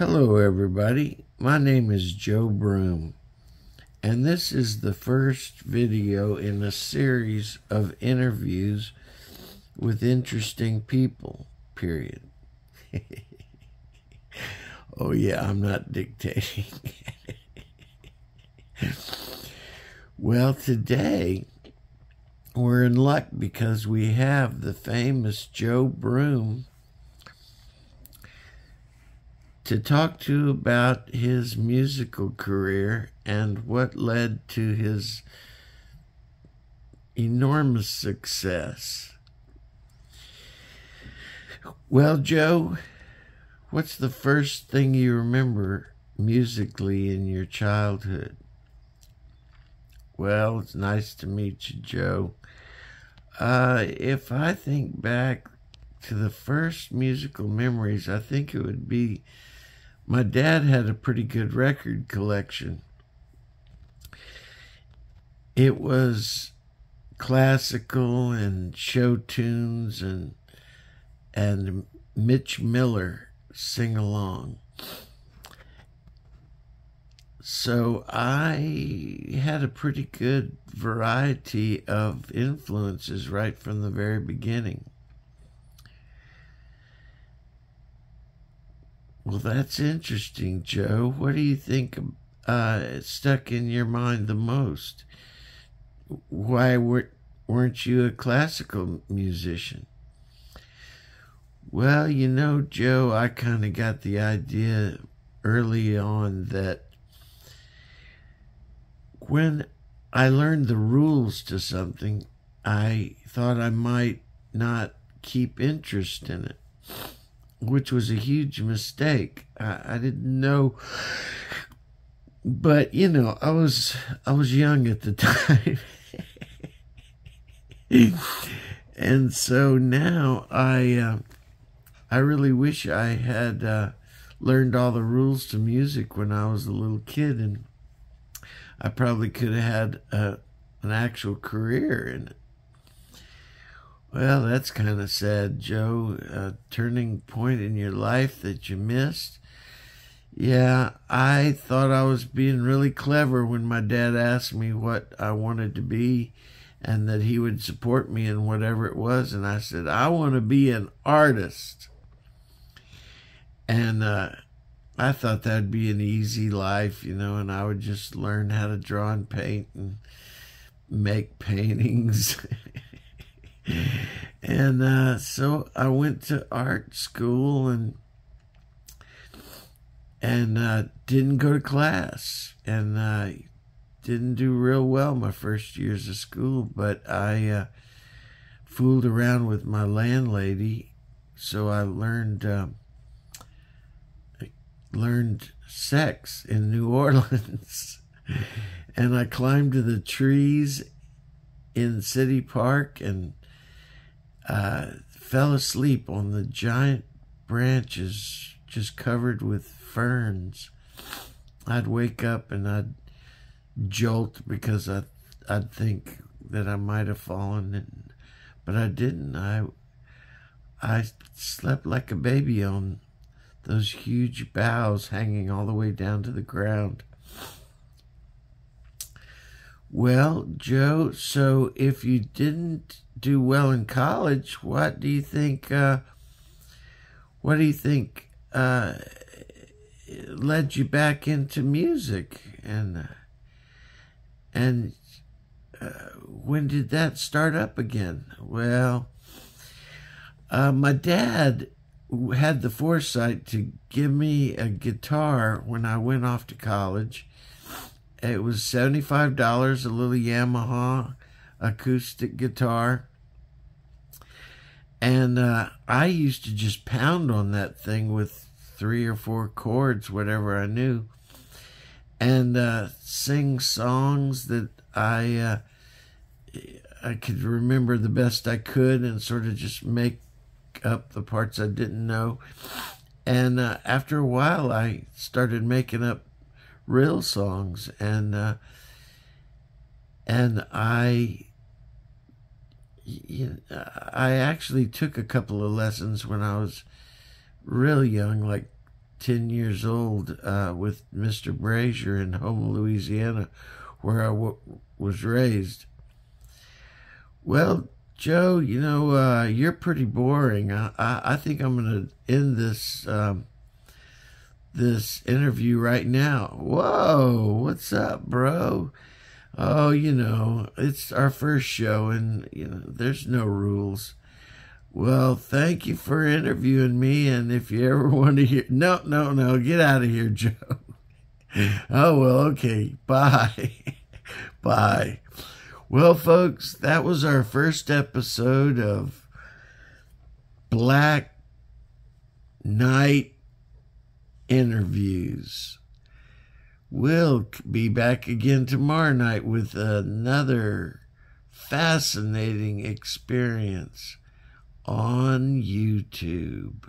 Hello, everybody. My name is Joe Broom, and this is the first video in a series of interviews with interesting people, period. Oh, yeah, I'm not dictating. Well, today we're in luck because we have the famous Joe Broom to talk to about his musical career and what led to his enormous success. Well, Joe, what's the first thing you remember musically in your childhood? Well, it's nice to meet you, Joe. If I think back to the first musical memories, I think it would be my dad had a pretty good record collection. It was classical and show tunes and Mitch Miller sing along. So I had a pretty good variety of influences right from the very beginning. Well, that's interesting, Joe. What do you think stuck in your mind the most? Why weren't you a classical musician? Well, Joe, I kind of got the idea early on that when I learned the rules to something, I thought I might not keep interest in it, which was a huge mistake. I didn't know, but I was young at the time. And so now I really wish I had learned all the rules to music when I was a little kid, and I probably could have had an actual career in it. Well, that's kind of sad, Joe. A turning point in your life that you missed. Yeah, I thought I was being really clever when my dad asked me what I wanted to be and that he would support me in whatever it was. And I said, I want to be an artist. And I thought that'd be an easy life, and I would just learn how to draw and paint and make paintings. And so I went to art school and didn't go to class, and didn't do real well my first years of school, but I fooled around with my landlady, so I learned sex in New Orleans. And I climbed to the trees in City Park and fell asleep on the giant branches just covered with ferns. I'd wake up and I'd jolt because I'd think that I might have fallen, but I didn't. I slept like a baby on those huge boughs hanging all the way down to the ground. Well, Joe, so if you didn't do well in college, what do you think led you back into music, and when did that start up again? Well, my dad had the foresight to give me a guitar when I went off to college. It was $75, a little Yamaha acoustic guitar. And I used to just pound on that thing with 3 or 4 chords, whatever I knew, and sing songs that I could remember the best I could, and sort of just make up the parts I didn't know. And after a while, I started making up real songs, and I actually took a couple of lessons when I was real young, like 10 years old with Mr. Brazier in Houma, Louisiana, where I was raised. Well, Joe, you're pretty boring. I think I'm going to end this interview right now. Whoa, what's up, bro? Oh, it's our first show, and, there's no rules. Well, thank you for interviewing me, and if you ever want to hear... No, get out of here, Joe. Oh, well, okay, bye. Bye. Well, folks, that was our first episode of Black Night Interviews. We'll be back again tomorrow night with another fascinating experience on YouTube.